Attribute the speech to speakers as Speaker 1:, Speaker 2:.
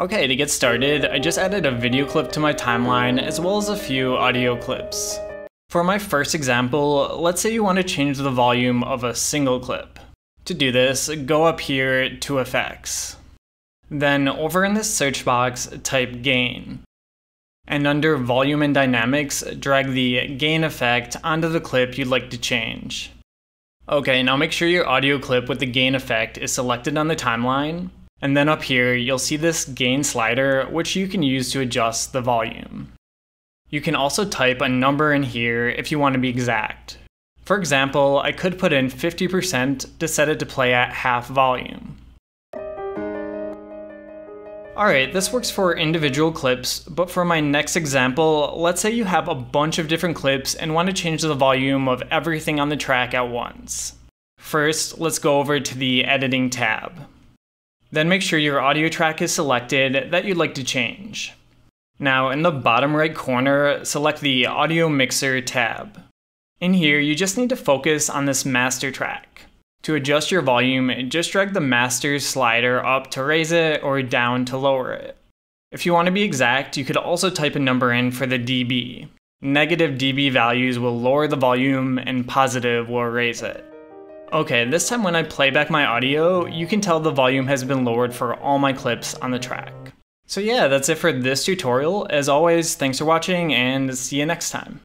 Speaker 1: Okay, to get started, I just added a video clip to my timeline as well as a few audio clips. For my first example, let's say you want to change the volume of a single clip. To do this, go up here to Effects. Then over in this search box, type Gain. And under Volume and Dynamics, drag the gain effect onto the clip you'd like to change. Okay, now make sure your audio clip with the gain effect is selected on the timeline. And then up here, you'll see this gain slider, which you can use to adjust the volume. You can also type a number in here if you want to be exact. For example, I could put in 50% to set it to play at half volume. Alright, this works for individual clips, but for my next example, let's say you have a bunch of different clips and want to change the volume of everything on the track at once. First, let's go over to the Editing tab. Then make sure your audio track is selected that you'd like to change. Now, in the bottom right corner, select the Audio Mixer tab. In here, you just need to focus on this master track. To adjust your volume, just drag the master slider up to raise it or down to lower it. If you want to be exact, you could also type a number in for the dB. Negative dB values will lower the volume and positive will raise it. Okay, this time when I play back my audio, you can tell the volume has been lowered for all my clips on the track. So yeah, that's it for this tutorial. As always, thanks for watching and see you next time.